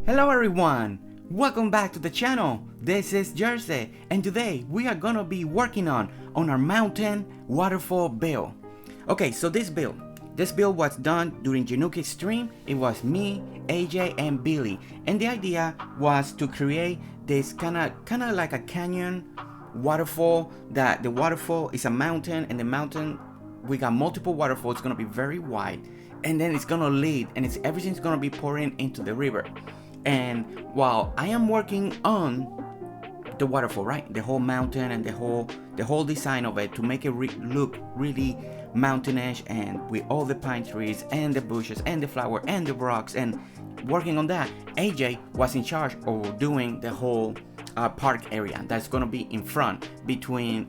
Hello everyone, welcome back to the channel. This is Jersey and today we are gonna be working on our mountain waterfall build. Okay, so this build was done during Januki's stream. It was me, AJ and Billy, and the idea was to create this kind of like a canyon waterfall. That the waterfall is a mountain, and the mountain, we got multiple waterfalls. It's gonna be very wide, and then it's gonna lead, and everything's gonna be pouring into the river. And while I am working on the waterfall, right, the whole mountain and the whole design of it to make it look really mountainish, and with all the pine trees and the bushes and the flower and the rocks, and working on that, AJ was in charge of doing the whole park area that's gonna be in front, between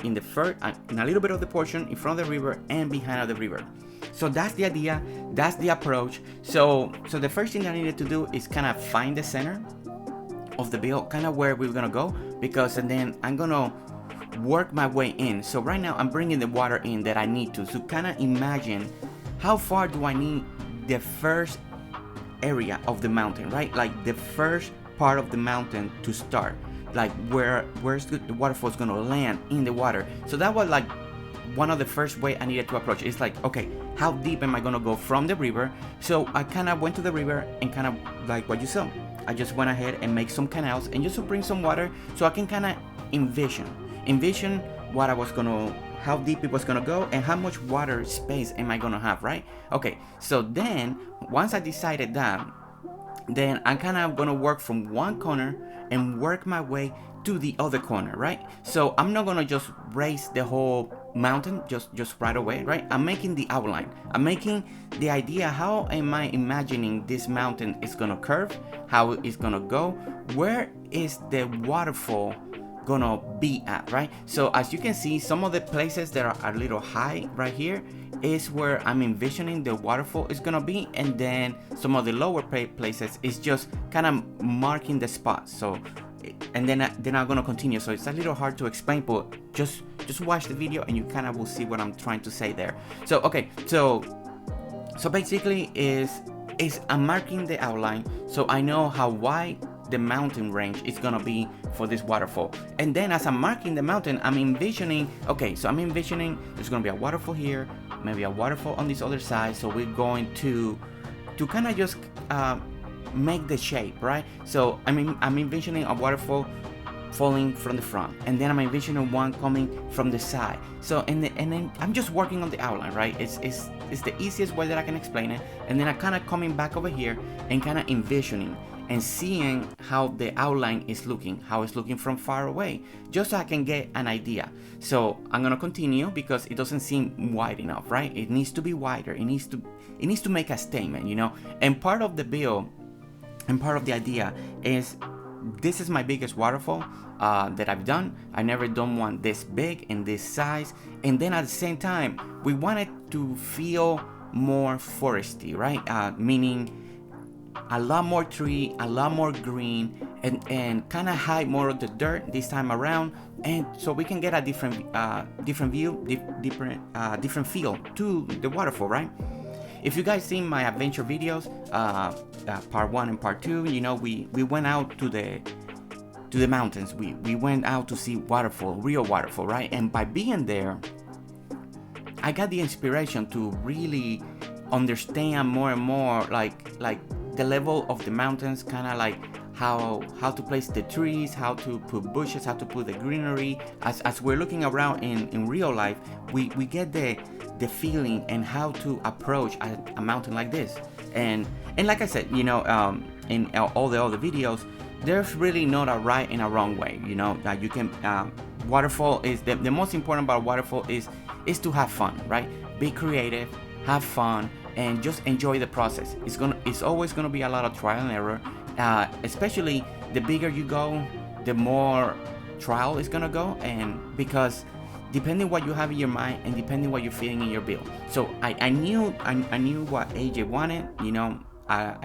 in a little bit of the portion in front of the river and behind the river. So that's the idea, that's the approach. So the first thing that I needed to do is kind of find the center of the build, kind of where we're gonna go, and then I'm gonna work my way in. So right now I'm bringing the water in that I need to kind of imagine how far do I need the first area of the mountain, right? Like the first part of the mountain to start, like where's the waterfall is gonna land in the water. So that was like one of the first way I needed to approach. It's like, okay, how deep am I gonna go from the river? So I kind of went to the river and kind of like what you saw, I just went ahead and make some canals and just to bring some water so I can kind of envision what I was gonna, how deep it was gonna go and how much water space am I gonna have, right? Okay, so then once I decided that, then I'm kind of gonna work from one corner and work my way to the other corner, right? So I'm not gonna just raise the whole mountain just right away, right? I'm making the outline, I'm making the idea, how am I imagining this mountain is gonna curve, how it's gonna go, where is the waterfall gonna be at, right? So as you can see, some of the places that are a little high right here is where I'm envisioning the waterfall is gonna be, and then some of the lower places is just kind of marking the spots. So and then I'm gonna continue. So it's a little hard to explain, but just watch the video and you kind of will see what I'm trying to say there. So okay, so basically is I'm marking the outline so I know how wide the mountain range is gonna be for this waterfall. And then as I'm marking the mountain, I'm envisioning, okay, so I'm envisioning there's gonna be a waterfall here, maybe a waterfall on this other side. So we're going to kind of just make the shape, right? So I'm envisioning a waterfall falling from the front, and then I'm envisioning one coming from the side. So and then I'm just working on the outline, right? It's the easiest way that I can explain it. And then I'm kind of coming back over here and kind of envisioning and seeing how the outline is looking, how it's looking from far away, just so I can get an idea. So I'm gonna continue because it doesn't seem wide enough, right? It needs to be wider. It needs to make a statement, you know. And part of the build and part of the idea is, this is my biggest waterfall that I've done. I've never done one this big and this size. And then at the same time, we wanted to feel more foresty, right? Meaning a lot more tree, a lot more green, and kind of hide more of the dirt this time around, and so we can get a different view, different feel to the waterfall, right? If you guys seen my adventure videos, part 1 and part 2, you know, we went out to the mountains. We went out to see real waterfall, right? And by being there, I got the inspiration to really understand more and more, like the level of the mountains, kind of like how to place the trees, how to put bushes, how to put the greenery. As we're looking around in real life, we get the feeling and how to approach a mountain like this. And like I said, you know, in all the other videos, there's really not a right and a wrong way, you know, that you can waterfall is the most important about waterfall is to have fun, right? Be creative, have fun, and just enjoy the process. It's always gonna be a lot of trial and error, especially the bigger you go, the more trial is gonna go, and because depending what you have in your mind and depending what you're feeling in your build. So I knew what AJ wanted, you know. I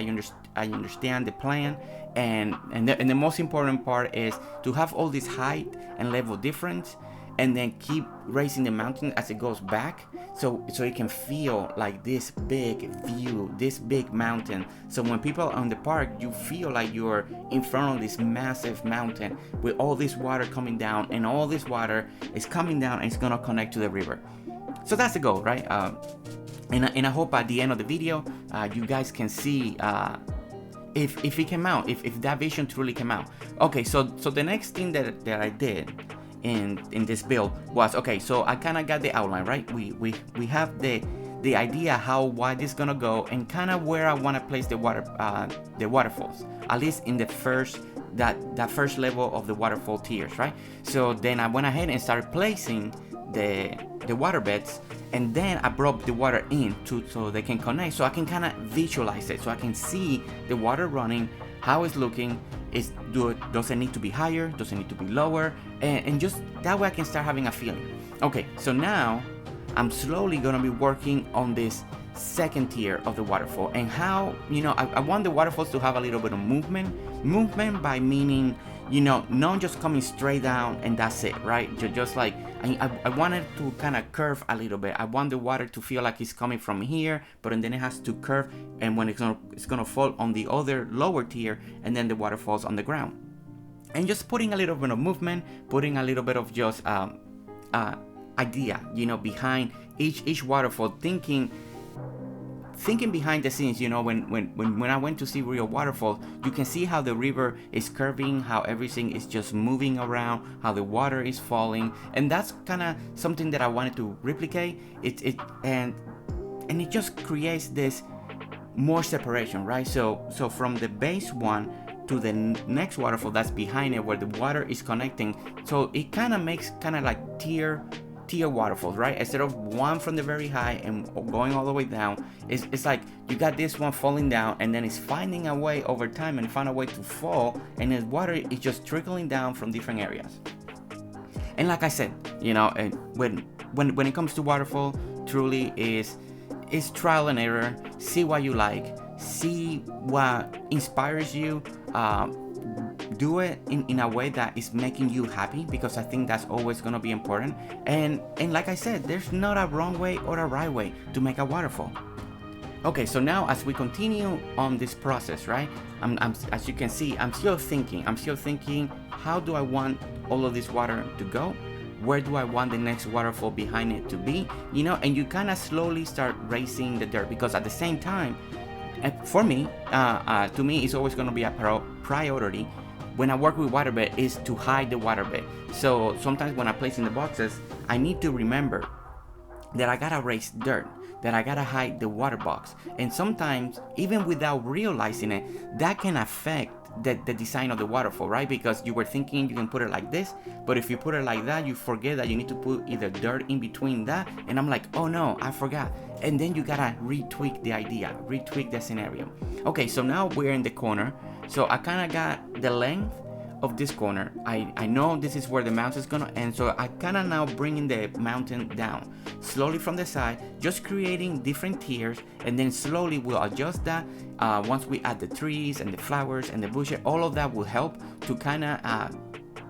understand the plan, and the most important part is to have all this height and level difference, and then keep raising the mountain as it goes back, so it can feel like this big view, this big mountain. So when people are on the park, you feel like you're in front of this massive mountain with all this water coming down, and all this water is coming down and it's gonna connect to the river. So that's the goal, right? And I hope at the end of the video, you guys can see if it came out, if that vision truly came out. Okay, so the next thing that I did in this build was, okay, so I kind of got the outline, right? We have the idea how wide this is gonna go, and kind of where I want to place the waterfalls, at least in the first that first level of the waterfall tiers, right? So then I went ahead and started placing the water beds, and then I brought the water in so they can connect, so I can kind of visualize it, so I can see the water running, how it's looking. Does it need to be higher? Does it need to be lower? And just that way I can start having a feeling. Okay, so now I'm slowly gonna be working on this second tier of the waterfall, and how, I want the waterfalls to have a little bit of movement by meaning, not just coming straight down and that's it, right? Just like I want it to kind of curve a little bit. I want the water to feel like it's coming from here, but then it has to curve, and when it's gonna fall on the other lower tier, and then the water falls on the ground. And just putting a little bit of movement, putting a little bit of just idea, behind each waterfall, thinking behind the scenes. When I went to see real waterfalls, you can see how the river is curving, how everything is just moving around, how the water is falling, and that's kind of something that I wanted to replicate. And it just creates this more separation, right? So from the base one to the next waterfall that's behind it, where the water is connecting, so it kind of makes like tier waterfalls, right? Instead of one from the very high and going all the way down, it's like you got this one falling down, and then it's finding a way over time and find a way to fall, and the water is just trickling down from different areas. And like I said, and when it comes to waterfall, truly is trial and error. See what you like, see what inspires you, do it in a way that is making you happy, because I think that's always going to be important. And like I said, there's not a wrong way or a right way to make a waterfall. Okay, so now as we continue on this process, right, I'm as you can see, I'm still thinking how do I want all of this water to go, where do I want the next waterfall behind it to be, and you kind of slowly start raising the dirt, because at the same time, for me, to me, it's always going to be a priority when I work with waterbed is to hide the waterbed. So sometimes when I place in the boxes, I need to remember that I gotta raise dirt, that I gotta hide the water box. And sometimes, even without realizing it, that can affect the design of the waterfall, right? Because you were thinking you can put it like this, but if you put it like that, you forget that you need to put either dirt in between that, and I'm like, oh no, I forgot. And then you gotta retweak the idea, retweak the scenario. Okay, so now we're in the corner, so I kind of got the length of this corner. I know this is where the mountain is gonna end, so I kind of now bringing the mountain down slowly from the side, just creating different tiers, and then slowly we'll adjust that. Once we add the trees and the flowers and the bushes, all of that will help to kind of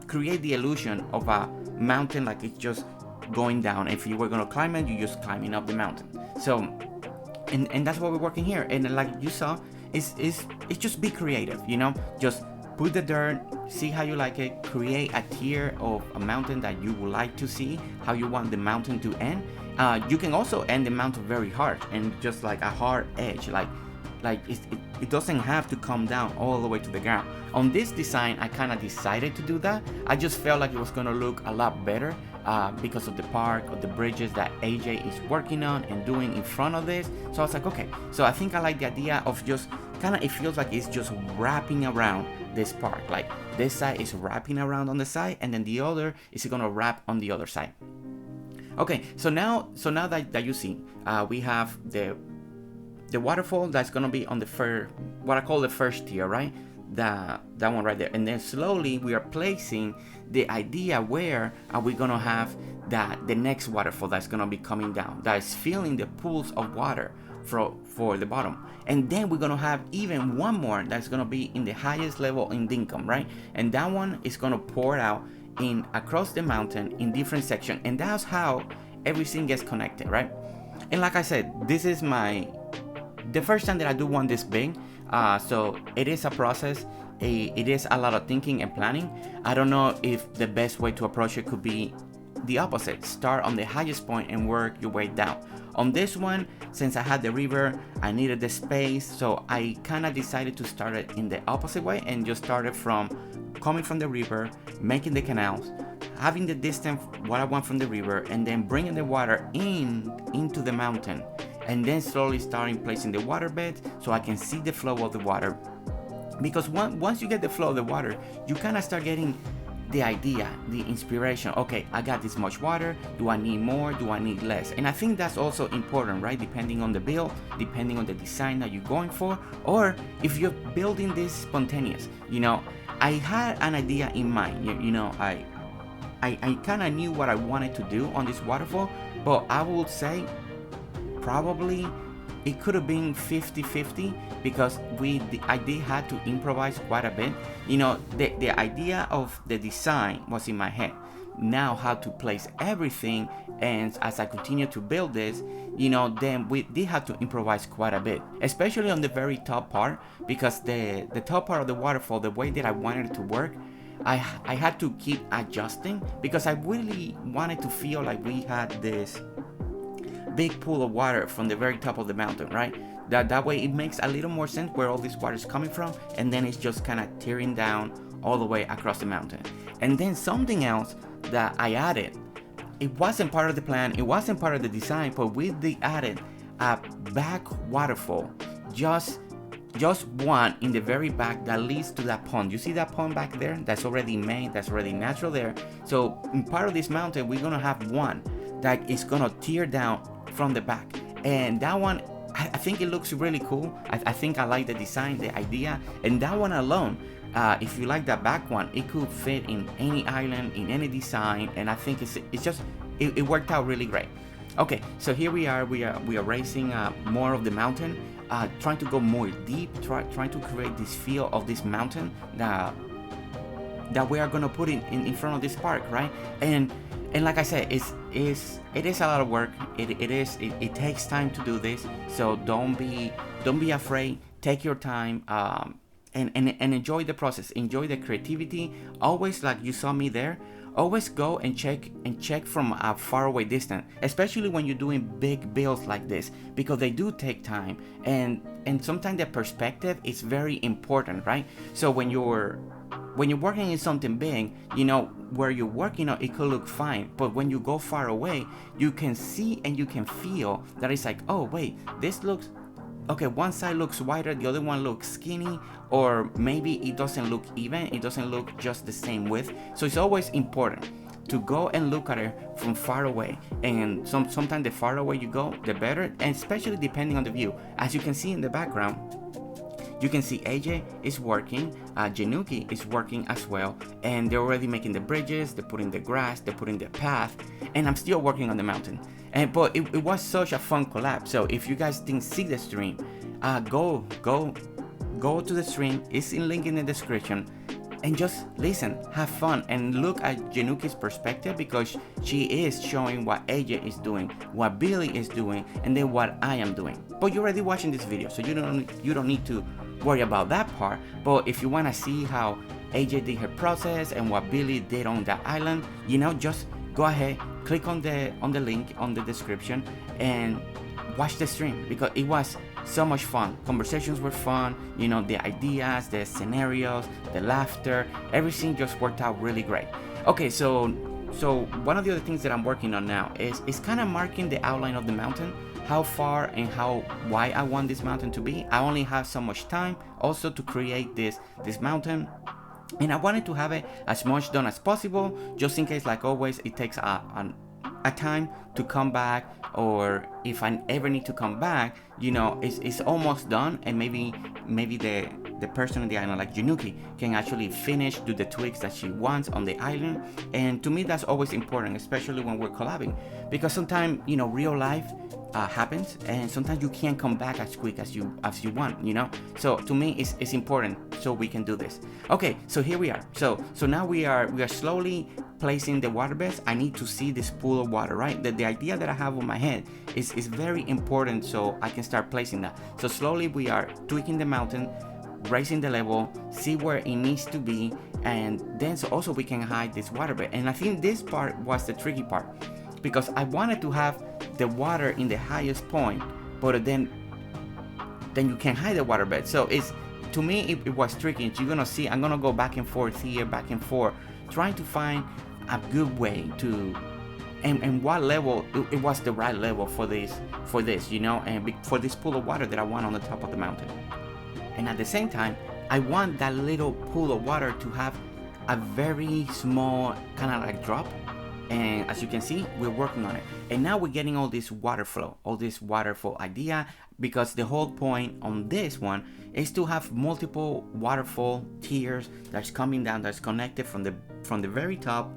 create the illusion of a mountain, like it's just going down. If you were gonna climb it, you're just climbing up the mountain. So and that's what we're working here. And like you saw, it's just be creative, just put the dirt, see how you like it, create a tier of a mountain that you would like to see, how you want the mountain to end. You can also end the mountain very hard, and just like a hard edge, like it doesn't have to come down all the way to the ground. On this design, I kind of decided to do that. I just felt like it was going to look a lot better because of the park or the bridges that AJ is working on and doing in front of this. So I was like, okay, so I think I like the idea of just kind of, it feels like it's just wrapping around this park. Like this side is wrapping around on the side, and then the other is going to wrap on the other side. Okay, so now that you see, we have the waterfall that's gonna be on the what I call the first tier, right? That one right there. And then slowly we are placing the idea where are we gonna have the next waterfall that's gonna be coming down, that is feeling the pools of water for the bottom. And then we're gonna have even one more that's gonna be in the highest level in Dinkum, right? And that one is gonna pour out in across the mountain in different sections, and that's how everything gets connected, right? And like I said, this is the first time that I do one this big, so it is a process. It is a lot of thinking and planning. I don't know if the best way to approach it could be the opposite. Start on the highest point and work your way down. On this one, since I had the river, I needed the space, so I kind of decided to start it in the opposite way and just started from coming from the river, making the canals, having the distance what I want from the river, and then bringing the water into the mountain, and then slowly starting placing the water beds so I can see the flow of the water. Because once you get the flow of the water, you kind of start getting the idea, the inspiration. Okay, I got this much water. Do I need more? Do I need less? And I think that's also important, right? Depending on the build, depending on the design that you're going for, or if you're building this spontaneous. I had an idea in mind. I kind of knew what I wanted to do on this waterfall, but I would say probably it could have been 50-50 because I did have to improvise quite a bit. The idea of the design was in my head. Now how to place everything, and as I continue to build this, then we did have to improvise quite a bit, especially on the very top part, because the top part of the waterfall, the way that I wanted it to work, I had to keep adjusting because I really wanted to feel like we had this big pool of water from the very top of the mountain, right? That way it makes a little more sense where all this water is coming from, and then it's just kind of tearing down all the way across the mountain. And then something else that I added, it wasn't part of the plan, it wasn't part of the design, but we did added a back waterfall, just one in the very back that leads to that pond. You see that pond back there? That's already made, that's already natural there. So in part of this mountain, we're gonna have one that is gonna tear down from the back, and that one I think it looks really cool. I think I like the design, the idea, and that one alone, if you like that back one, it could fit in any island, in any design, and I think it worked out really great. Okay, so here we are raising more of the mountain, trying to go more deep, trying to create this feel of this mountain that we are gonna put in front of this park, right? And like I said, it is a lot of work. It takes time to do this. So don't be afraid. Take your time and enjoy the process. Enjoy the creativity. Always, like you saw me there, always go and check from a far away distance, especially when you're doing big builds like this, because they do take time, and sometimes the perspective is very important, right? So when you're working in something big, where you're working on, it could look fine, but when you go far away, you can see and you can feel that it's like, oh wait, this looks okay, one side looks wider, the other one looks skinny, or maybe it doesn't look even, it doesn't look just the same width. So it's always important to go and look at it from far away, and sometimes the farther away you go, the better, and especially depending on the view. As you can see in the background, you can see AJ is working, Januki is working as well, and they're already making the bridges, they're putting the grass, they're putting the path, and I'm still working on the mountain. But it was such a fun collab. So if you guys didn't see the stream, go to the stream. It's in link in the description, and just listen, have fun, and look at Januki's perspective, because she is showing what AJ is doing, what Billy is doing, and then what I am doing. But you're already watching this video, so you don't need to worry about that part. But if you want to see how AJ did her process and what Billy did on that island, just go ahead, click on the link on the description and watch the stream, because it was so much fun. Conversations were fun, the ideas, the scenarios, the laughter, everything just worked out really great. Okay, so one of the other things that I'm working on now is kind of marking the outline of the mountain, how far and how wide I want this mountain to be. I only have so much time also to create this mountain, and I wanted to have it as much done as possible, just in case, like always, it takes a time to come back, or if I ever need to come back, it's almost done, and maybe the the person on the island, like Januki, can actually finish, do the tweaks that she wants on the island. And to me, that's always important, especially when we're collabing, because sometimes, you know, real life happens, and sometimes you can't come back as quick as you want, you know. So to me, it's important so we can do this. Okay, so here we are. So now we are slowly placing the water beds. I need to see this pool of water, right? The idea that I have on my head is very important, so I can start placing that. So slowly we are tweaking the mountain, raising the level, see where it needs to be, and then so also we can hide this water bed. And I think this part was the tricky part, because I wanted to have the water in the highest point, but then you can hide the water bed. So it's, to me, it was tricky. You're gonna see I'm gonna go back and forth here, back and forth, trying to find a good way to and what level it was the right level for this, you know, and for this pool of water that I want on the top of the mountain. And at the same time, I want that little pool of water to have a very small kind of like drop. And as you can see, we're working on it. And now we're getting all this water flow, all this waterfall idea, because the whole point on this one is to have multiple waterfall tiers that's coming down, that's connected from the very top.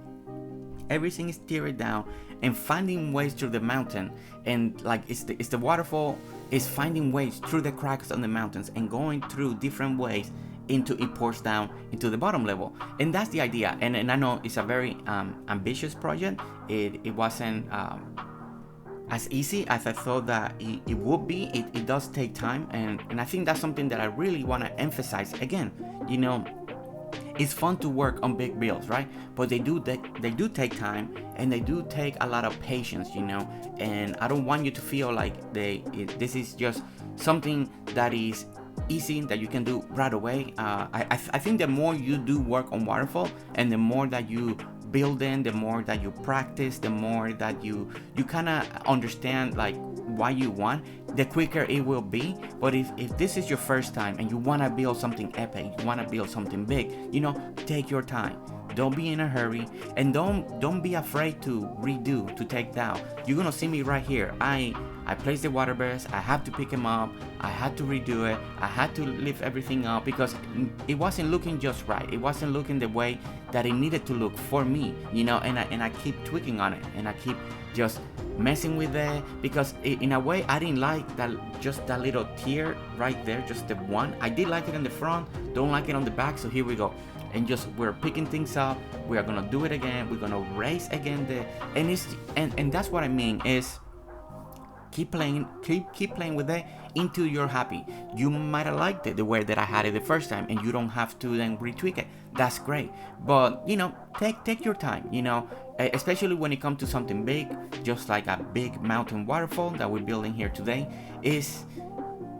Everything is tiered down and finding ways through the mountain, and like it's the waterfall is finding ways through the cracks on the mountains and going through different ways into it pours down into the bottom level. And that's the idea. And I know it's a very ambitious project. It wasn't as easy as I thought that it would be. It does take time, and I think that's something that I really want to emphasize again. You know, it's fun to work on big builds, right? But they do take time, and they do take a lot of patience, you know. And I don't want you to feel like this is just something that is easy that you can do right away. I think the more you do work on waterfall, and the more that you build in, the more that you practice, the more that you kind of understand like what you want, the quicker it will be. But if this is your first time and you want to build something epic, you want to build something big, you know, take your time. Don't be in a hurry, and don't be afraid to redo, to take down. You're gonna see me right here. I placed the water bears, I have to pick them up, I had to redo it, I had to lift everything up because it wasn't looking just right. It wasn't looking the way that it needed to look for me, you know, and I keep tweaking on it, and I keep just messing with it, because in a way I didn't like that, just that little tier right there, just the one. I did like it in the front, don't like it on the back. So here we go. And just we're picking things up, we are gonna do it again, we're gonna raise again and that's what I mean is keep playing with it until you're happy. You might have liked it the way that I had it the first time, and you don't have to then retweak it. That's great. But you know, take your time, you know, especially when it comes to something big, just like a big mountain waterfall that we're building here today.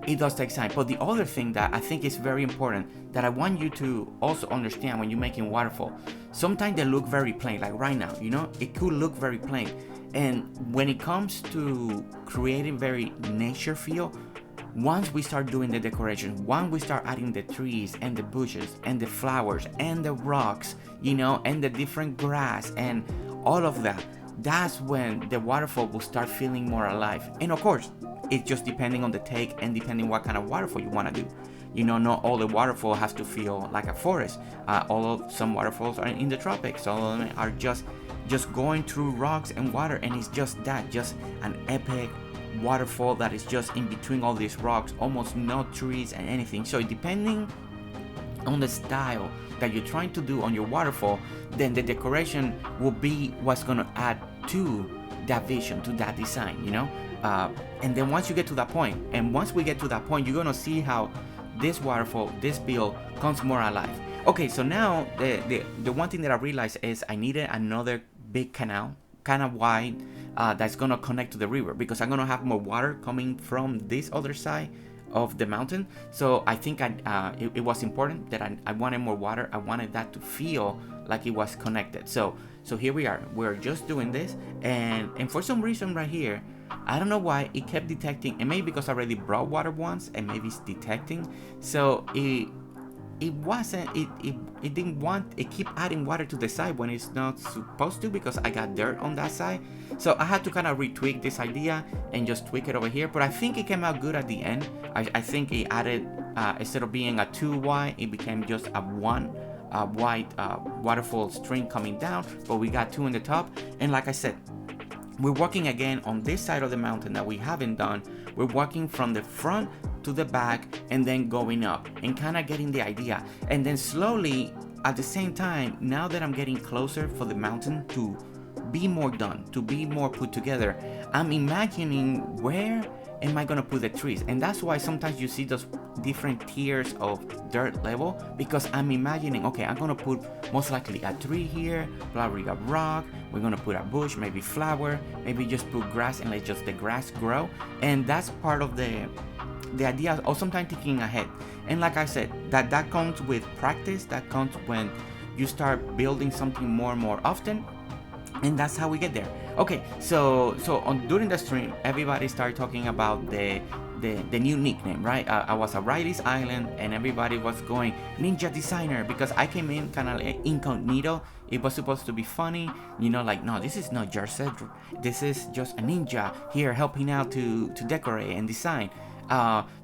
It does take time. But the other thing that I think is very important, that I want you to also understand when you're making waterfall, sometimes they look very plain, like right now, you know, it could look very plain. And when it comes to creating very nature feel, once we start doing the decoration, once we start adding the trees and the bushes and the flowers and the rocks, you know, and the different grass and all of that, that's when the waterfall will start feeling more alive. And of course, it's just depending on the take and depending what kind of waterfall you want to do. You know, not all the waterfall has to feel like a forest. Some waterfalls are in the tropics. All of them are just going through rocks and water, and it's just an epic waterfall that is just in between all these rocks, almost no trees and anything. So depending on the style that you're trying to do on your waterfall, then the decoration will be what's going to add to that vision, to that design, you know. And then once you get to that point, and once we get to that point, you're going to see how this waterfall, this build comes more alive. Okay, so now the one thing that I realized is I needed another big canal, kind of wide, that's going to connect to the river, because I'm going to have more water coming from this other side of the mountain. So I think it was important that I wanted more water. I wanted that to feel like it was connected. So here we are. We're just doing this, and for some reason right here, I don't know why it kept detecting, and maybe because I already brought water once, and maybe it's detecting. So it didn't want, it keep adding water to the side when it's not supposed to, because I got dirt on that side. So I had to kind of retweak this idea and just tweak it over here, but I think it came out good at the end. I think it added instead of being a 2 wide, it became just a 1 wide waterfall stream coming down, but we got 2 in the top. And like I said, we're walking again on this side of the mountain that we haven't done. We're walking from the front to the back and then going up and kind of getting the idea. And then slowly, at the same time, now that I'm getting closer for the mountain to be more done, to be more put together, I'm imagining where am I gonna put the trees. And that's why sometimes you see those different tiers of dirt level, because I'm imagining, okay, I'm gonna put most likely a tree here, probably a rock, we're gonna put a bush, maybe flower, maybe just put grass and let just the grass grow. And that's part of the idea, or sometimes thinking ahead. And like I said, that comes with practice, that comes when you start building something more and more often. And that's how we get there. Okay, so during the stream, everybody started talking about the new nickname, right? I was at Riley's Island and everybody was going Ninja Designer, because I came in kind of like incognito. It was supposed to be funny, you know, like, no, this is not Jersey, this is just a ninja here helping out to decorate and design.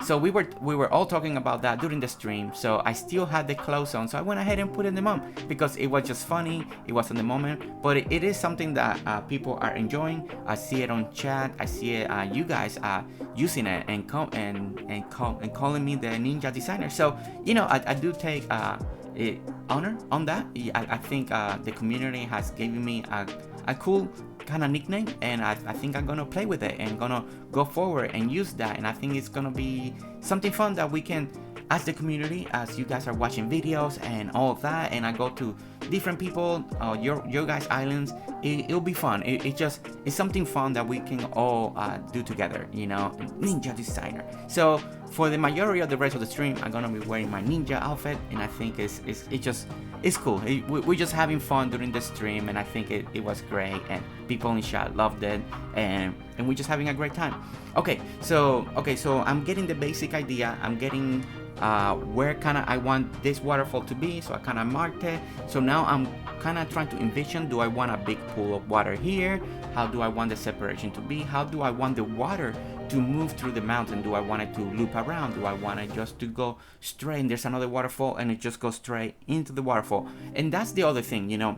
So we were all talking about that during the stream. So I still had the clothes on, so I went ahead and put them on because it was just funny. It was in the moment, but it is something that people are enjoying. I see it on chat. I see it, you guys using it and calling me the Ninja Designer. So you know, I do take honor on that. I think the community has given me a cool kind of nickname, and I think I'm gonna play with it and gonna go forward and use that. And I think it's gonna be something fun that we can, as the community, as you guys are watching videos and all of that, and I go to different people, your guys' islands, it'll be fun. It's something fun that we can all do together, you know, Ninja Designer. So for the majority of the rest of the stream, I'm gonna be wearing my ninja outfit, and I think it's cool. We're just having fun during the stream, and I think it was great, and people in chat loved it, and we're just having a great time. Okay, so I'm getting the basic idea. I'm getting where kind of I want this waterfall to be, so I kind of marked it. So now I'm kind of trying to envision, do I want a big pool of water here? How do I want the separation to be? How do I want the water to move through the mountain? Do I want it to loop around? Do I want it just to go straight and there's another waterfall and it just goes straight into the waterfall? And that's the other thing, you know,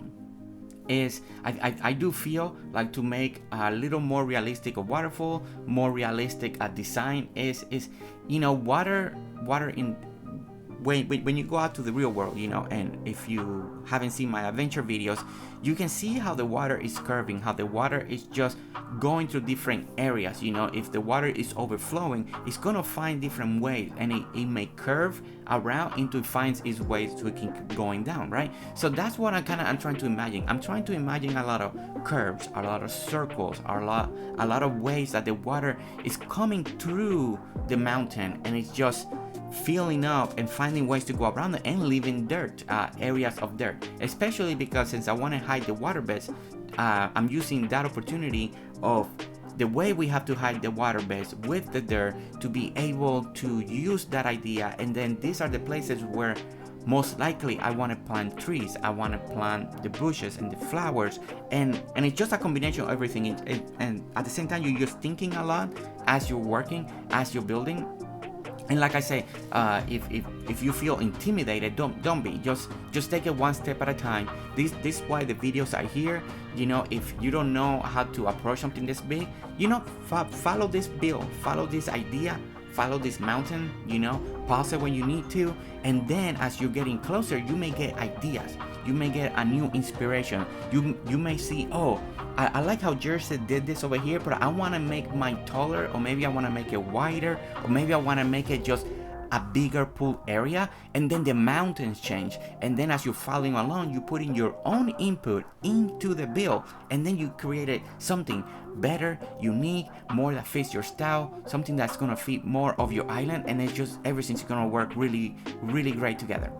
is I do feel like to make a little more realistic a waterfall, more realistic a design is you know, water in when you go out to the real world, you know, and if you haven't seen my adventure videos, you can see how the water is curving, how the water is just going through different areas. You know, if the water is overflowing, it's gonna find different ways, and it may curve around until it finds its way so it can keep going down, right? So that's what I'm trying to imagine. I'm trying to imagine a lot of curves, a lot of circles, a lot of ways that the water is coming through the mountain, and it's just filling up and finding ways to go around it and leaving dirt, areas of dirt, especially because since I want to hide the waterbeds, I'm using that opportunity of the way we have to hide the waterbeds with the dirt to be able to use that idea. And then these are the places where most likely I want to plant trees, I want to plant the bushes and the flowers, and it's just a combination of everything. And at the same time, you're just thinking a lot as you're working, as you're building. And like I say, if you feel intimidated, don't be. Just take it one step at a time. This is why the videos are here. You know, if you don't know how to approach something this big, you know, follow this build, follow this idea, follow this mountain. You know, pause it when you need to, and then as you're getting closer, you may get ideas. You may get a new inspiration. You may see, oh, I like how Jersey did this over here, but I want to make mine taller, or maybe I want to make it wider, or maybe I want to make it just a bigger pool area. And then the mountains change, and then as you're following along, you put in your own input into the build, and then you created something better, unique, more that fits your style, something that's gonna fit more of your island, and it's just everything's gonna work really, really great together.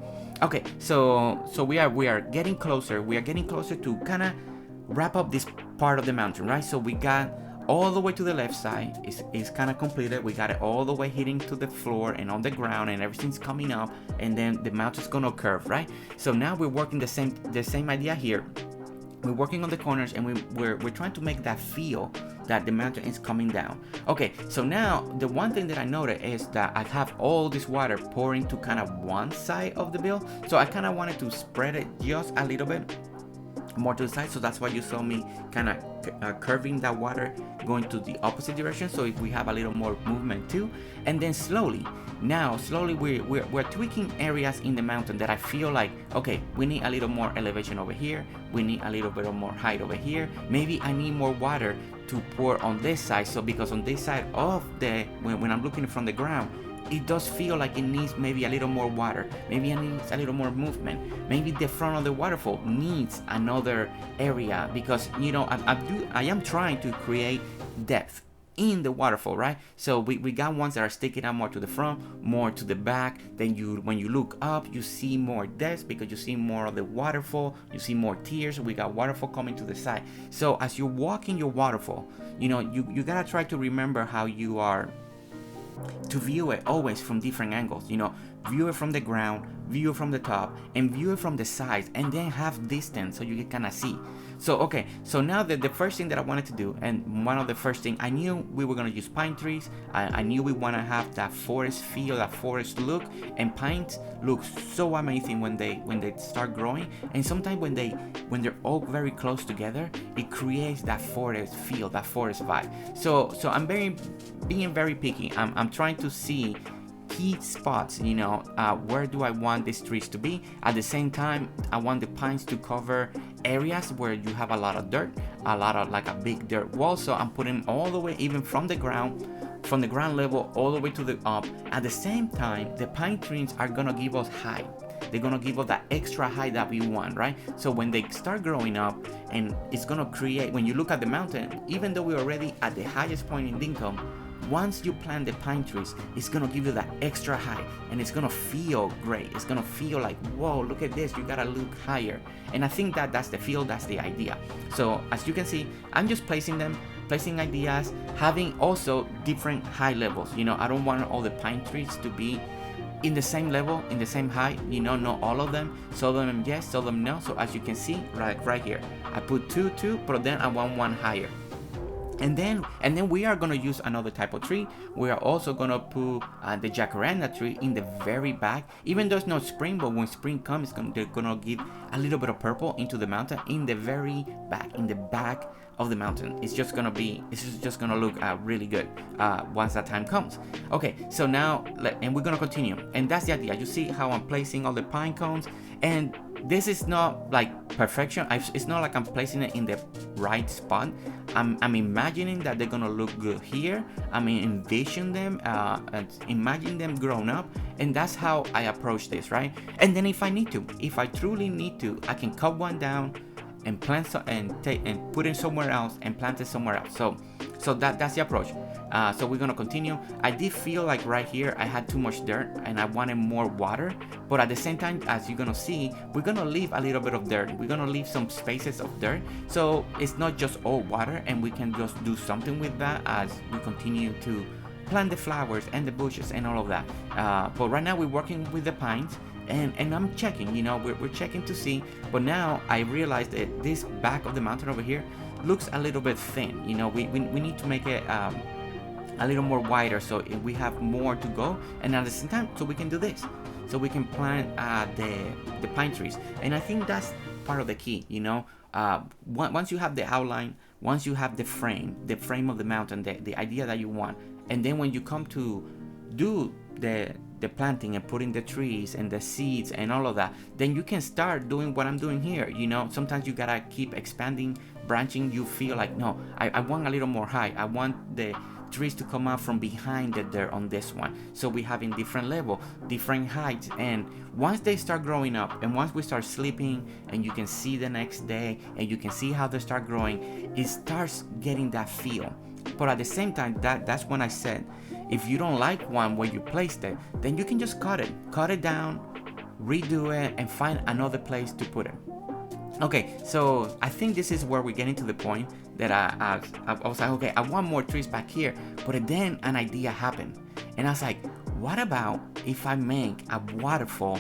Okay, so we are getting closer. We are getting closer to kind of wrap up this part of the mountain, right? So we got all the way to the left side is kind of completed. We got it all the way hitting to the floor and on the ground, and everything's coming up, and then the mountain's gonna curve, right? So now we're working the same idea here. We're working on the corners, and we're trying to make that feel that the mountain is coming down. Okay, so now the one thing that I noticed is that I have all this water pouring to kind of one side of the bill, so I kind of wanted to spread it just a little bit more to the side, so that's why you saw me kind of curving that water going to the opposite direction, so if we have a little more movement too. And then slowly we're tweaking areas in the mountain that I feel like, okay, we need a little more elevation over here, we need a little bit of more height over here, maybe I need more water to pour on this side. So because on this side of the when I'm looking from the ground, it does feel like it needs maybe a little more water, maybe it needs a little more movement, maybe the front of the waterfall needs another area, because you know I am trying to create depth in the waterfall, right? So we got ones that are sticking out more to the front, more to the back. Then when you look up, you see more depth because you see more of the waterfall, you see more tiers. We got waterfall coming to the side. So as you walk in your waterfall, you know, you gotta try to remember how you are to view it always from different angles. You know, view it from the ground, view it from the top, and view it from the sides, and then have distance so you can kind of see. So okay, so now the first thing that I wanted to do, and one of the first thing I knew we were going to use pine trees. I knew we want to have that forest feel, that forest look, and pines look so amazing when they start growing, and sometimes when they're all very close together, it creates that forest feel, that forest vibe. So I'm being very picky. I'm trying to see key spots, you know, where do I want these trees to be. At the same time, I want the pines to cover areas where you have a lot of dirt, a lot of like a big dirt wall. So I'm putting all the way, even from the ground level all the way to the up. At the same time, the pine trees are gonna give us height. They're gonna give us that extra height that we want, right? So when they start growing up, and it's gonna create, when you look at the mountain, even though we're already at the highest point in Dinkum, once you plant the pine trees, it's gonna give you that extra height, and it's gonna feel great. It's gonna feel like, whoa, look at this, you gotta look higher. And I think that's the feel, that's the idea. So as you can see, I'm just placing ideas, having also different height levels. You know, I don't want all the pine trees to be in the same level, in the same height, you know, not all of them. Some of them yes, some of them no. So as you can see, right here, I put two, but then I want one higher. And then we are gonna use another type of tree. We are also gonna put the jacaranda tree in the very back. Even though it's not spring, but when spring comes, they're gonna give a little bit of purple into the mountain in the very back, in the back of the mountain. It's just gonna look really good once that time comes. Okay, so now and we're gonna continue, and that's the idea. You see how I'm placing all the pine cones, and this is not like perfection. It's not like I'm placing it in the right spot. I'm imagining that they're gonna look good here. I mean, envision them, and imagine them grown up, and that's how I approach this, right? And then if I truly need to, I can cut one down and plant and put it somewhere else and plant it somewhere else. So that's the approach. So we're gonna continue. I did feel like right here I had too much dirt and I wanted more water, but at the same time, as you're gonna see, we're gonna leave a little bit of dirt. We're gonna leave some spaces of dirt, so it's not just all water, and we can just do something with that as we continue to plant the flowers and the bushes and all of that. But right now we're working with the pines. And I'm checking, you know, we're checking to see, but now I realized that this back of the mountain over here looks a little bit thin. You know, we need to make it a little more wider, so we have more to go, and at the same time, so we can do this, so we can plant the pine trees. And I think that's part of the key, you know. Once you have the outline, once you have the frame of the mountain, the idea that you want, and then when you come to do the planting and putting the trees and the seeds and all of that, then you can start doing what I'm doing here. You know, sometimes you gotta keep expanding, branching. You feel like, no, I want a little more height. I want the trees to come out from behind the dirt on this one. So we have in different level, different heights, and once they start growing up, and once we start sleeping, and you can see the next day, and you can see how they start growing, it starts getting that feel. But at the same time, that's when I said, if you don't like one where you placed it, then you can just cut it down, redo it, and find another place to put it. Okay, so I think this is where we're getting to the point that I was like, okay, I want more trees back here, but then an idea happened, and I was like, what about if I make a waterfall,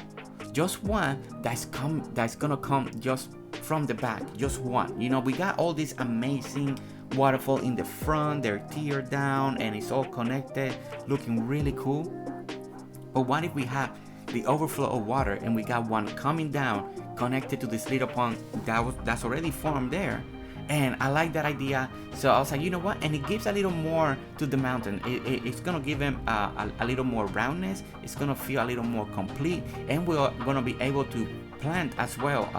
just one that's gonna come just from the back, just one. You know, we got all these amazing waterfall in the front, they're tiered down and it's all connected, looking really cool. But what if we have the overflow of water and we got one coming down connected to this little pond that's already formed there? And I like that idea, so I was like, you know what, and it gives a little more to the mountain. It's gonna give him a little more roundness, it's gonna feel a little more complete, and we're gonna be able to plant as well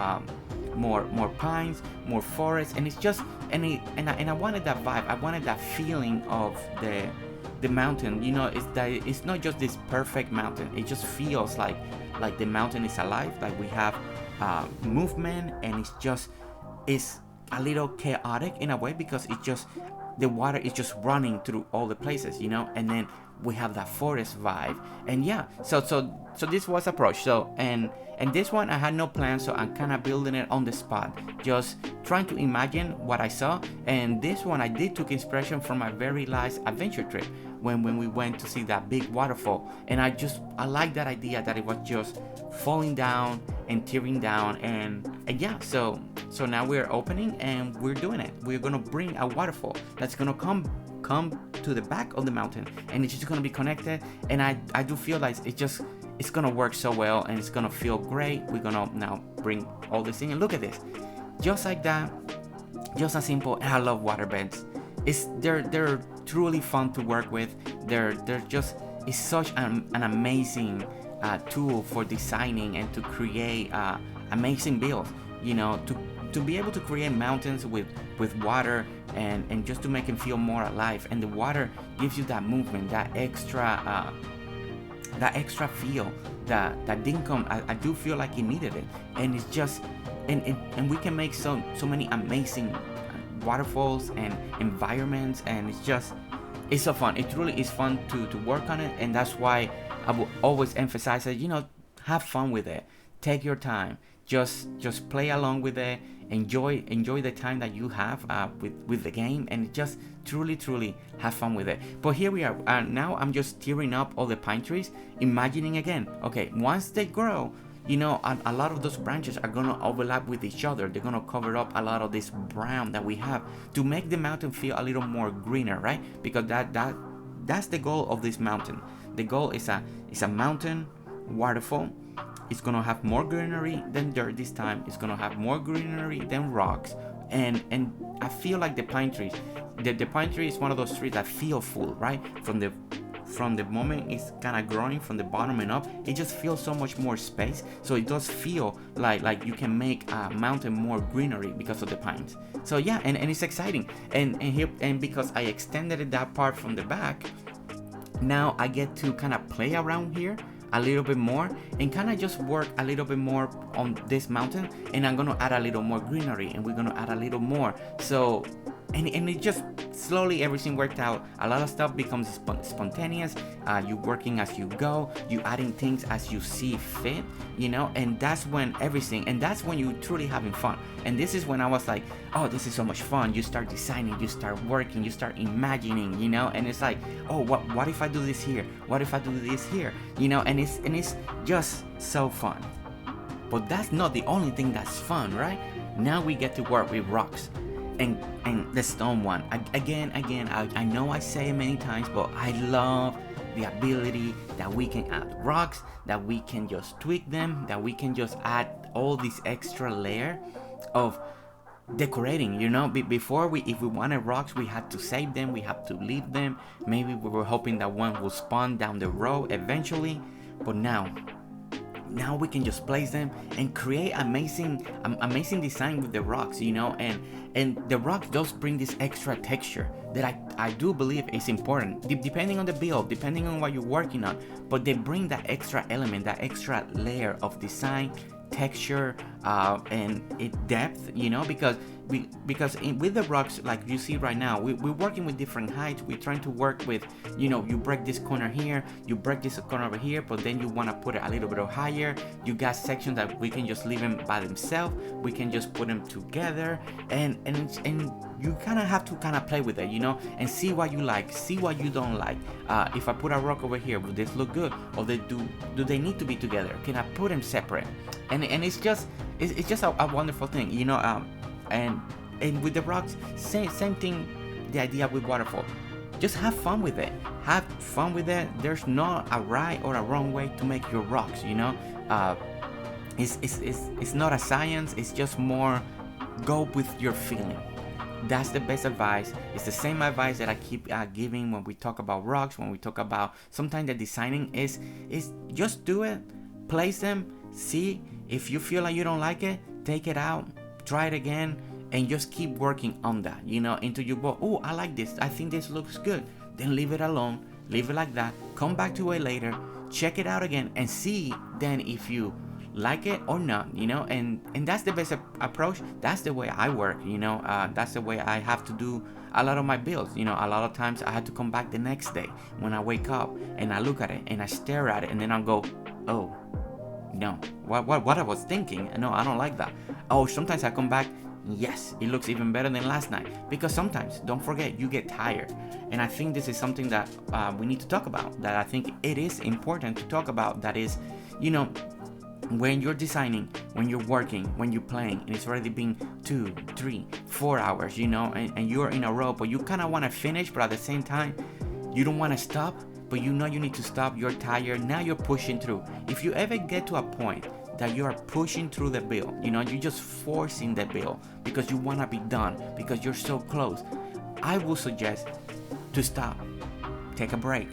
more pines, more forest, and it's just and I wanted that vibe, I wanted that feeling of the mountain, you know. It's not just this perfect mountain, it just feels like the mountain is alive, like we have movement, and it's a little chaotic in a way, because it's just the water is just running through all the places, you know, and then we have that forest vibe. And yeah, so this was approach. So and this one I had no plan, so I'm kind of building it on the spot, just trying to imagine what I saw. And this one I did took inspiration from my very last adventure trip when we went to see that big waterfall, and I like that idea that it was just falling down and tearing down, and yeah, so now we're opening and we're doing it. We're gonna bring a waterfall that's gonna come to the back of the mountain, and it's just gonna be connected. And I do feel like it's gonna work so well, and it's gonna feel great. We're gonna now bring all this in, and look at this, just like that, just as simple. And I love water beds. They're truly fun to work with. They're just, it's such an amazing tool for designing and to create amazing builds, you know, to be able to create mountains with water, and just to make them feel more alive. And the water gives you that movement, that extra feel that Dinkum, I do feel like it needed it. And it's just and we can make so many amazing waterfalls and environments, and it's so fun. It really is fun to work on it, and that's why I will always emphasize it, you know, have fun with it, take your time, just play along with it, enjoy the time that you have with the game, and just truly have fun with it. But here we are, now I'm just tearing up all the pine trees, imagining again, okay, once they grow, you know, a lot of those branches are gonna overlap with each other. They're gonna cover up a lot of this brown that we have to make the mountain feel a little more greener, right? Because that's the goal of this mountain. The goal is a mountain waterfall. It's gonna have more greenery than dirt this time. It's gonna have more greenery than rocks. And I feel like the pine trees, the pine tree is one of those trees that feel full, right? From the moment it's kind of growing from the bottom and up, it just feels so much more space. So it does feel like you can make a mountain more greenery because of the pines. So yeah, and it's exciting. And because I extended that part from the back, now I get to kind of play around here a little bit more and kind of just work a little bit more on this mountain. And I'm gonna add a little more greenery, and we're gonna add a little more. So and it just slowly everything worked out. A lot of stuff becomes spontaneous. You working as you go, you adding things as you see fit, you know. And that's when that's when you truly having fun. And this is when I was like, oh, this is so much fun. You start designing, you start working, you start imagining, you know. And it's like, oh, what if I do this here? What if I do this here? You know. And it's just so fun. But that's not the only thing that's fun, right? Now we get to work with rocks. And the stone one, again, I know I say it many times, but I love the ability that we can add rocks, that we can just tweak them, that we can just add all this extra layer of decorating, you know. Before if we wanted rocks, we had to save them, we had to leave them. Maybe we were hoping that one will spawn down the road eventually, but now we can just place them and create amazing design with the rocks, you know. And the rocks does bring this extra texture that I do believe is important, depending on the build, depending on what you're working on. But they bring that extra element, that extra layer of design, texture, and depth, you know. Because with the rocks, like you see right now, we're working with different heights. We're trying to work with, you know, you break this corner here, you break this corner over here, but then you want to put it a little bit higher. You got sections that we can just leave them by themselves, we can just put them together, and you kind of have to kind of play with it, you know, and see what you like, see what you don't like. If I put a rock over here, will this look good, or do they need to be together? Can I put them separate? And it's just a wonderful thing, you know. And with the rocks, same thing the idea with waterfall. Just have fun with it. Have fun with it. There's not a right or a wrong way to make your rocks, you know. It's not a science. It's just more go with your feeling. That's the best advice. It's the same advice that I keep giving when we talk about rocks, when we talk about sometimes the designing is just do it, place them, see if you feel like you don't like it, take it out, try it again, and just keep working on that, you know, until you go, oh, I like this, I think this looks good. Then leave it alone, leave it like that, come back to it later, check it out again, and see then if you like it or not, you know. And that's the best approach. That's the way I work, you know. That's the way I have to do a lot of my builds, you know. A lot of times I had to come back the next day when I wake up and I look at it and I stare at it, and then I'll go, oh no, what I was thinking, no, I don't like that. Oh, sometimes I come back, yes, it looks even better than last night, because sometimes, don't forget, you get tired. And I think this is something that we need to talk about, that I think it is important to talk about, that is, you know, when you're designing, when you're working, when you're playing, and it's already been 2, 3, 4 hours, you know, and you're in a row, but you kind of want to finish, but at the same time, you don't want to stop, but you know you need to stop, you're tired, now you're pushing through. If you ever get to a point that you are pushing through the build, you know, you're just forcing the build because you want to be done, because you're so close, I will suggest to stop, take a break.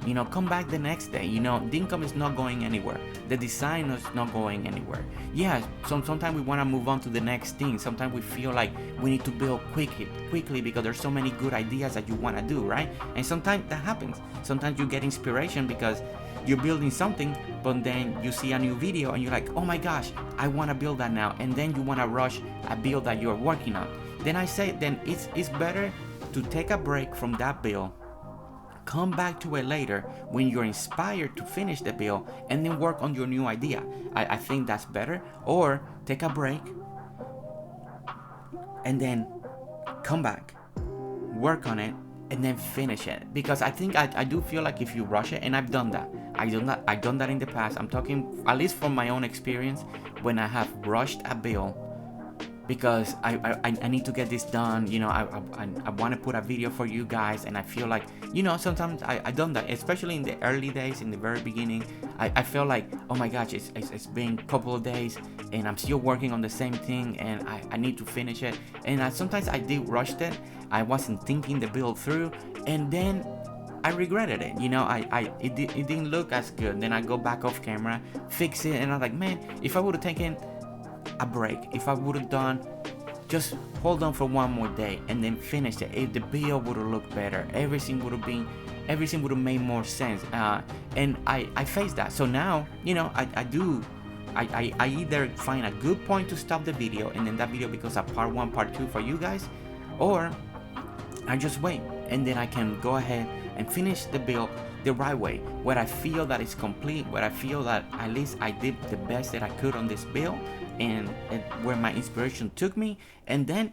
You know, come back the next day. You know, Dinkum is not going anywhere. The design is not going anywhere. Yeah, sometimes we want to move on to the next thing. Sometimes we feel like we need to build quickly because there's so many good ideas that you want to do, right? And sometimes that happens. Sometimes you get inspiration because you're building something, but then you see a new video and you're like, oh my gosh, I want to build that now. And then you want to rush a build that you're working on. Then I say, then it's better to take a break from that build, come back to it later when you're inspired to finish the build, and then work on your new idea. I think that's better. Or take a break and then come back, work on it, and then finish it. Because I think I do feel like if you rush it, and I've done that. I've done that in the past. I'm talking at least from my own experience, when I have rushed a build because I need to get this done, you know, I want to put a video for you guys, and I feel like, you know, sometimes I done that, especially in the early days, in the very beginning. I felt like, oh my gosh, it's been a couple of days and I'm still working on the same thing, and I need to finish it. And sometimes I did rush it. I wasn't thinking the build through, and then I regretted it, you know. It didn't look as good. Then I go back off camera, fix it, and I'm like, man, if I would have taken a break, if I would have done, just hold on for one more day and then finish it, the build would have looked better. Everything would have made more sense. And I faced that. So now, you know, I either find a good point to stop the video, and then that video becomes a part 1, part 2 for you guys, or I just wait, and then I can go ahead and finish the build the right way, where I feel that it's complete, where I feel that at least I did the best that I could on this build, and where my inspiration took me, and then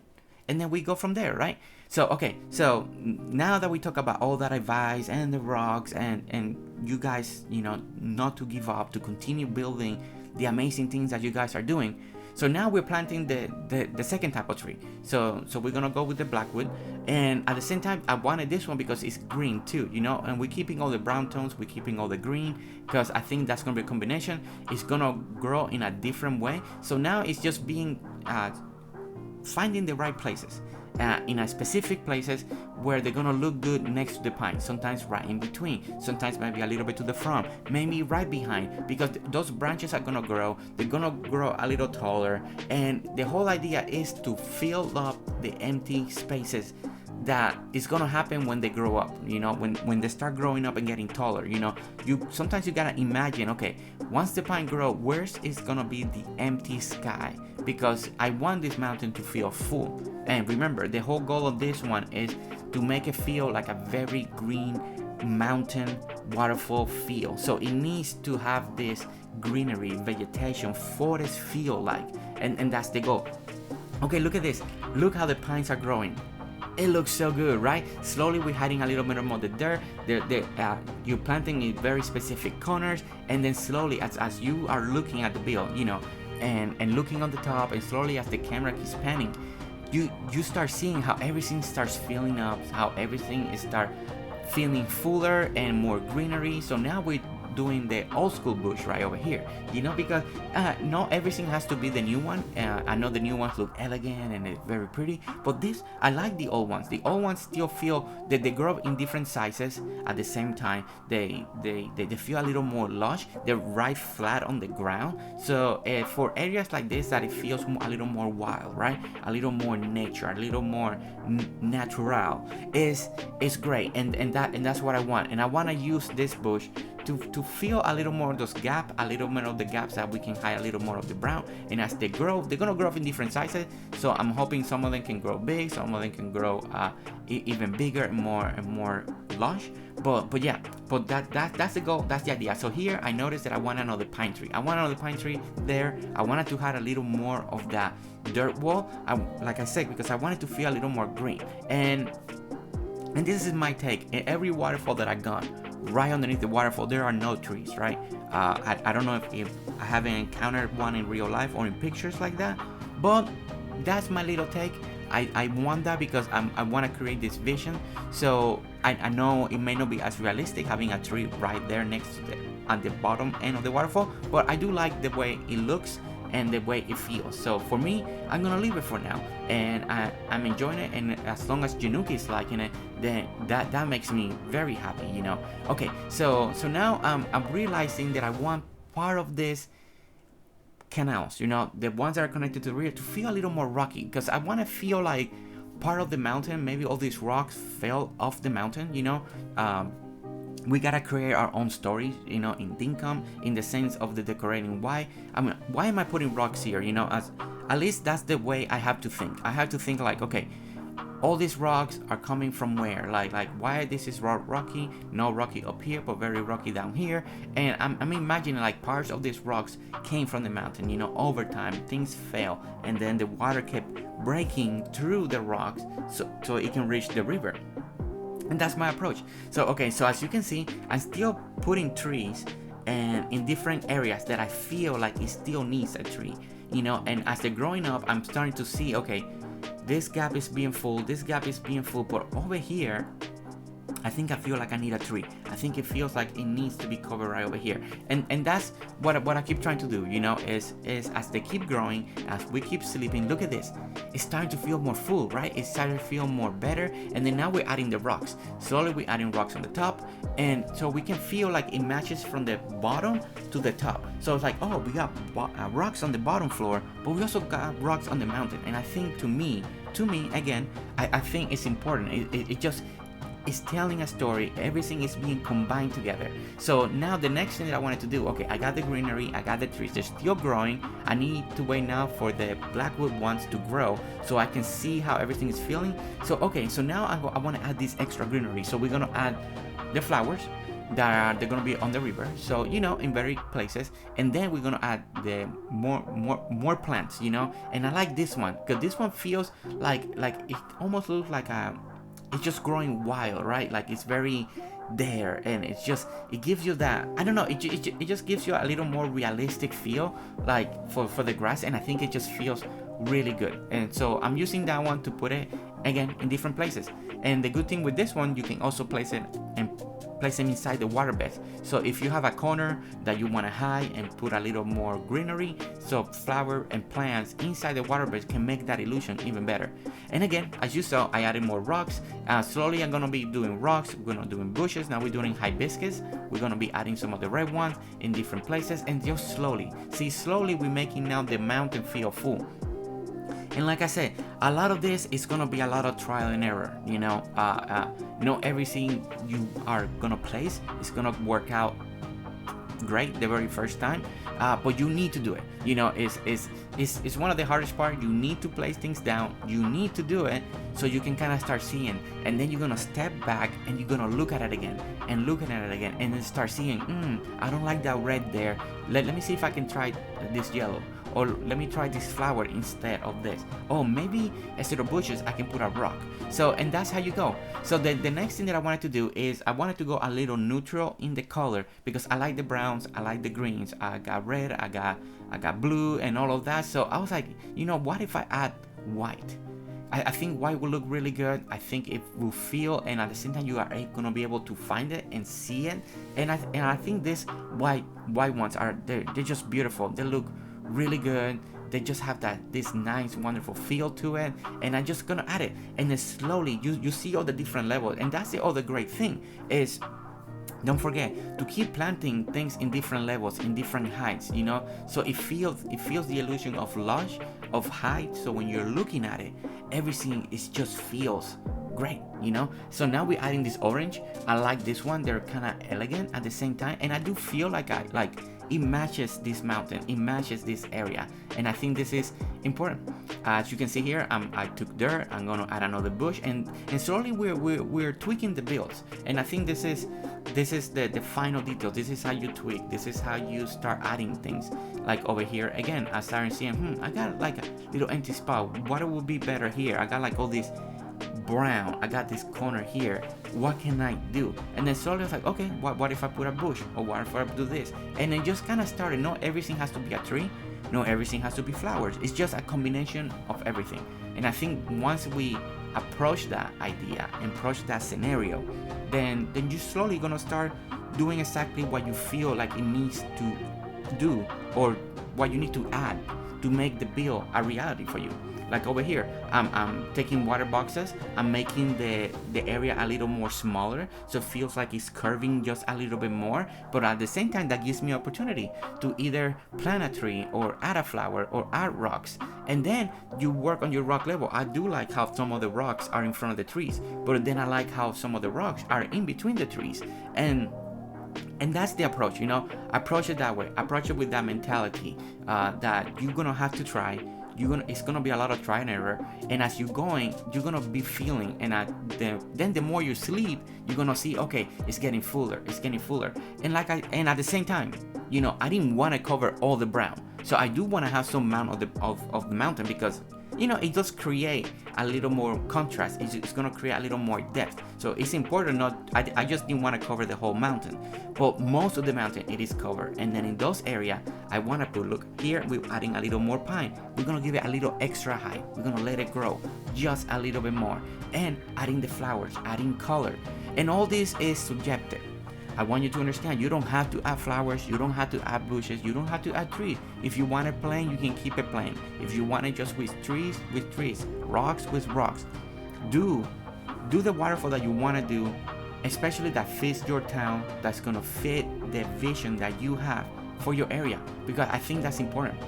we go from there, right? So okay, so now that we talk about all that advice and the rocks, and you guys, you know, not to give up, to continue building the amazing things that you guys are doing. So now we're planting the second type of tree. So we're gonna go with the blackwood, and at the same time I wanted this one because it's green too, you know, and we're keeping all the brown tones, we're keeping all the green, because I think that's gonna be a combination. It's gonna grow in a different way. So now it's just being finding the right places, in a specific places where they're gonna look good next to the pine, sometimes right in between, sometimes maybe a little bit to the front, maybe right behind, because those branches are gonna grow, they're gonna grow a little taller, and the whole idea is to fill up the empty spaces that is gonna happen when they grow up, you know, when they start growing up and getting taller. You know, sometimes you gotta imagine, okay, once the pine grow, where's is gonna be the empty sky, because I want this mountain to feel full. And remember, the whole goal of this one is to make it feel like a very green mountain waterfall feel. So it needs to have this greenery, vegetation, forest feel like, and that's the goal. Okay, look at this, look how the pines are growing. It looks so good, right? Slowly we're hiding a little bit more the dirt. You're planting in very specific corners, and then slowly as you are looking at the build, you know, and looking on the top, and slowly as the camera keeps panning, you start seeing how everything starts filling up, how everything is start feeling fuller and more greenery. So now we're doing the old school bush right over here, you know, because not everything has to be the new one. I know the new ones look elegant and it's very pretty, but this, I like the old ones. The old ones still feel that they grow in different sizes at the same time. They feel a little more lush. They're right flat on the ground. So for areas like this, that it feels a little more wild, right? A little more nature, a little more natural is great, and that's what I want. And I want to use this bush to feel a little more of those gaps, a little more of the gaps, that we can hide a little more of the brown. And as they grow, they're gonna grow in different sizes. So I'm hoping some of them can grow big, some of them can grow even bigger and more lush. But yeah, but that's the goal, that's the idea. So here I noticed that I want another pine tree. I want another pine tree there. I wanted to have a little more of that dirt wall. Like I said, because I wanted to feel a little more green. And this is my take. In every waterfall that I gone, right underneath the waterfall, there are no trees, right? I don't know if I haven't encountered one in real life or in pictures like that, but that's my little take. I want that because I want to create this vision. So I know it may not be as realistic having a tree right there next to at the bottom end of the waterfall, but I do like the way it looks and the way it feels. So for me, I'm gonna leave it for now, and I'm enjoying it. And as long as Januki is liking it, then that makes me very happy, you know. Okay, so now I'm realizing that I want part of this canals, you know, the ones that are connected to the river, to feel a little more rocky, because I want to feel like part of the mountain. Maybe all these rocks fell off the mountain, you know. We gotta create our own stories, you know, in Dinkum, in the sense of the decorating. Why am I putting rocks here, you know? At least that's the way I have to think. I have to think like, okay, all these rocks are coming from where? Like why this is rocky? No rocky up here, but very rocky down here. And I'm imagining like parts of these rocks came from the mountain, you know. Over time things fell, and then the water kept breaking through the rocks so it can reach the river. And that's my approach. So okay, so as you can see, I'm still putting trees and in different areas that I feel like it still needs a tree, you know. And as they're growing up, I'm starting to see, okay, this gap is being full, this gap is being full, but over here I think I feel like I need a tree. I think it feels like it needs to be covered right over here. And that's what I keep trying to do, you know, is as they keep growing, as we keep sleeping, look at this. It's starting to feel more full, right? It's starting to feel more better. And then now we're adding the rocks. Slowly we're adding rocks on the top. And so we can feel like it matches from the bottom to the top. So it's like, oh, we got rocks on the bottom floor, but we also got rocks on the mountain. And I think to me, again, I think it's important. It just, it's telling a story. Everything is being combined together. So now the next thing that I wanted to do, okay, I got the greenery, I got the trees, they're still growing. I need to wait now for the blackwood ones to grow so I can see how everything is feeling. So okay, so now I want to add this extra greenery. So we're gonna add the flowers that they're gonna be on the river, so you know, in various places. And then we're gonna add the more plants, you know. And I like this one because this one feels like it almost looks like it's just growing wild, right? Like it's very there, and it gives you that, I don't know, it just gives you a little more realistic feel, like for the grass. And I think it just feels really good. And so I'm using that one to put it again in different places. And the good thing with this one, you can also place them inside the water beds. So if you have a corner that you want to hide and put a little more greenery, so flower and plants inside the water beds can make that illusion even better. And again, as you saw, I added more rocks. Slowly I'm gonna be doing rocks, we're gonna doing bushes. Now we're doing hibiscus. We're gonna be adding some of the red ones in different places, and just slowly we're making now the mountain feel full. And like I said, a lot of this is gonna be a lot of trial and error, you know. Not everything you are gonna place is gonna work out great the very first time, but you need to do it. You know, it's one of the hardest part. You need to place things down. You need to do it so you can kind of start seeing, and then you're gonna step back and you're gonna look at it again and looking at it again, and then start seeing, I don't like that red there. Let me see if I can try this yellow. Or let me try this flower instead of this. Oh, maybe instead of bushes, I can put a rock. So, and that's how you go. So the next thing that I wanted to do is I wanted to go a little neutral in the color, because I like the browns, I like the greens. I got red, I got blue and all of that. So I was like, you know, what if I add white? I think white will look really good. I think it will feel, and at the same time you are gonna be able to find it and see it. And I think this white ones are they're just beautiful. They look really good. They just have this nice, wonderful feel to it. And I'm just gonna add it, and then slowly you see all the different levels. And that's the other great thing is, don't forget to keep planting things in different levels, in different heights, you know, so it feels the illusion of lush, of height. So when you're looking at it, everything is just feels great, you know. So now we're adding this orange. I like this one. They're kind of elegant at the same time, and I do feel like it matches this mountain, it matches this area, and I think this is important. As you can see here, I took dirt. I'm gonna add another bush, and slowly we're tweaking the builds. And I think this is the final detail. This is how you tweak. This is how you start adding things. Like over here again, I started seeing, I got like a little empty spot. What would be better here? I got like all this brown. I got this corner here. What can I do? And then slowly I was like, okay, what if I put a bush? Or what if I do this? And then just kind of started. Not everything has to be a tree. No, everything has to be flowers. It's just a combination of everything. And I think once we approach that idea and approach that scenario, then you're slowly gonna start doing exactly what you feel like it needs to do, or what you need to add to make the build a reality for you. Like over here, I'm taking water boxes. I'm making the area a little more smaller, so it feels like it's curving just a little bit more. But at the same time, that gives me opportunity to either plant a tree or add a flower or add rocks. And then you work on your rock level. I do like how some of the rocks are in front of the trees, but then I like how some of the rocks are in between the trees. And that's the approach, you know. Approach it that way. Approach it with that mentality that you're gonna have to try. It's gonna be a lot of try and error, and as you're going, you're gonna be feeling, and then the more you sleep, you're gonna see, okay, it's getting fuller, and at the same time, you know, I didn't want to cover all the brown, so I do want to have some amount of the mountain, because, you know, it does create a little more contrast. It's gonna create a little more depth. So it's important. I just didn't want to cover the whole mountain, but most of the mountain it is covered. And then in those areas, I want to put, look here, we're adding a little more pine. We're gonna give it a little extra height. We're gonna let it grow just a little bit more, and adding the flowers, adding color, and all this is subjective. I want you to understand, you don't have to add flowers, you don't have to add bushes, you don't have to add trees. If you want it plain, you can keep it plain. If you want it just with trees, rocks with rocks. Do the waterfall that you want to do, especially that fits your town, that's gonna fit the vision that you have for your area, because I think that's important.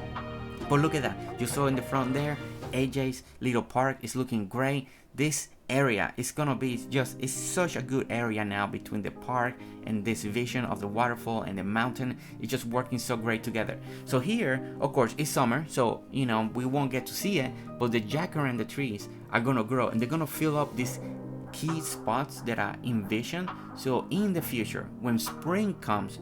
But look at that, you saw in the front there, AJ's little park is looking great. This area is gonna be it's such a good area now between the park and this vision of the waterfall and the mountain. It's just working so great together. So here, of course, it's summer, so, you know, we won't get to see it, but the jacaranda and the trees are gonna grow, and they're gonna fill up these key spots that I envision. So in the future, when spring comes,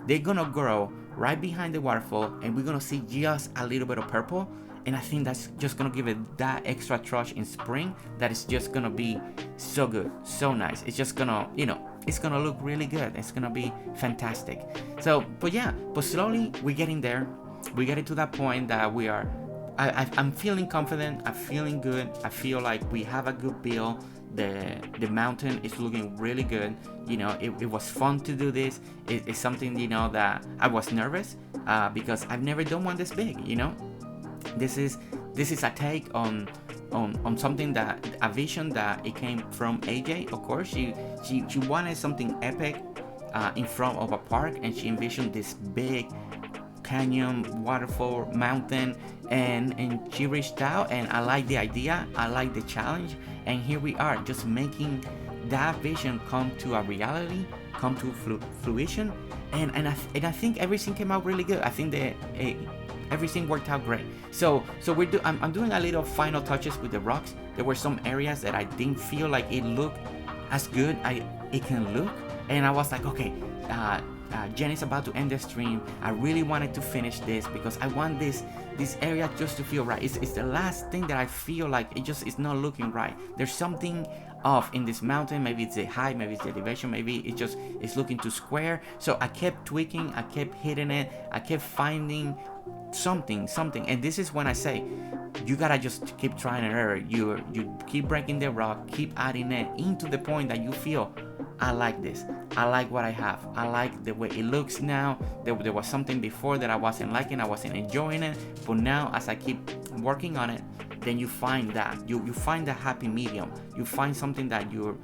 they're gonna grow right behind the waterfall, and we're gonna see just a little bit of purple. And I think that's just gonna give it that extra touch in spring that is just gonna be so good, so nice. It's just gonna, you know, it's gonna look really good. It's gonna be fantastic. So, but slowly we're getting there. We get it to that point that we are, I'm feeling confident. I'm feeling good. I feel like we have a good build. The mountain is looking really good. You know, it was fun to do this. It's something, you know, that I was nervous because I've never done one this big, you know. This is a take on something that, a vision that it came from AJ. Of course, she wanted something epic in front of a park, and she envisioned this big canyon, waterfall, mountain, and she reached out, and I like the idea, I like the challenge, and here we are, just making that vision come to a reality, come to fruition, and I think everything came out really good. I think that everything worked out great. So I'm doing a little final touches with the rocks. There were some areas that I didn't feel like it looked as good it can look, and I was like, okay, Jen is about to end the stream. I really wanted to finish this because I want this area just to feel right. It's the last thing that I feel like it's not looking right. There's something off in this mountain. Maybe it's the height, maybe it's the elevation, maybe it's looking too square. So I kept tweaking, I kept hitting it, I kept finding something, and this is when I say you gotta just keep trying and error. You keep breaking the rock, keep adding it into the point that you feel, I like this, I like what I have, I like the way it looks now. There was something before that I wasn't liking, I wasn't enjoying it, but now as I keep working on it, then you find that you find the happy medium. You find something that you're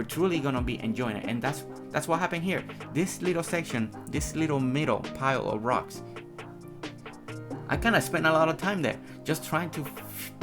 truly gonna be enjoying it. And that's what happened here. This little section, this little middle pile of rocks, I kind of spent a lot of time there just trying to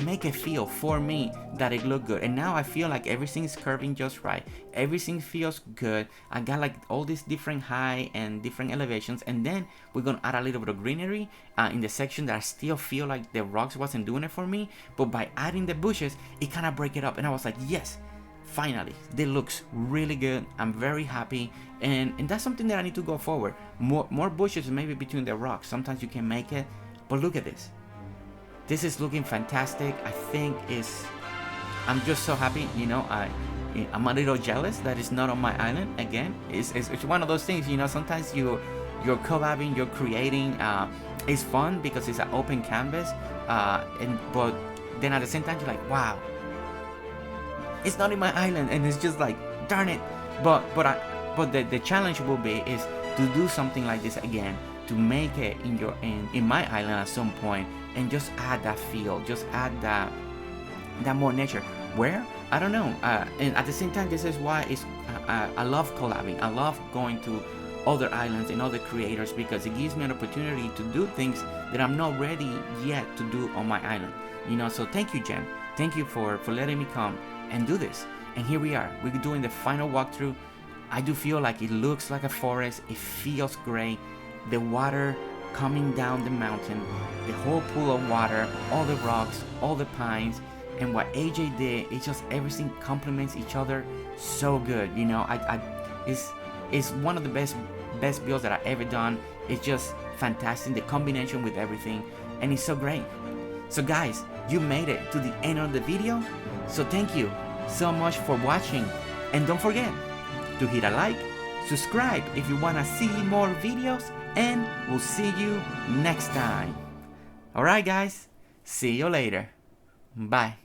make it feel for me that it looked good. And now I feel like everything's curving just right. Everything feels good. I got like all these different high and different elevations. And then we're going to add a little bit of greenery in the section that I still feel like the rocks wasn't doing it for me. But by adding the bushes, it kind of break it up. And I was like, yes, finally, this looks really good. I'm very happy. And that's something that I need to go forward. More bushes maybe between the rocks. Sometimes you can make it. But look at this. This is looking fantastic. I think I'm just so happy. You know, I'm a little jealous that it's not on my island again. It's one of those things, you know, sometimes you're collabing, you're creating. It's fun because it's an open canvas. But then at the same time, you're like, wow, it's not in my island. And it's just like, darn it. But the challenge will be is to do something like this again, to make it in my island at some point, and just add that feel, just add that more nature. Where? I don't know. And at the same time, this is why I love collabing. I love going to other islands and other creators, because it gives me an opportunity to do things that I'm not ready yet to do on my island. You know, so thank you, Jen. Thank you for letting me come and do this. And here we are. We're doing the final walkthrough. I do feel like it looks like a forest. It feels great. The water coming down the mountain, the whole pool of water, all the rocks, all the pines, and what AJ did, it's just everything complements each other so good. You know, it's one of the best builds that I've ever done. It's just fantastic, the combination with everything, and it's so great. So guys, you made it to the end of the video, so thank you so much for watching, and don't forget to hit a like, subscribe if you want to see more videos, and we'll see you next time. Alright guys, see you later. Bye.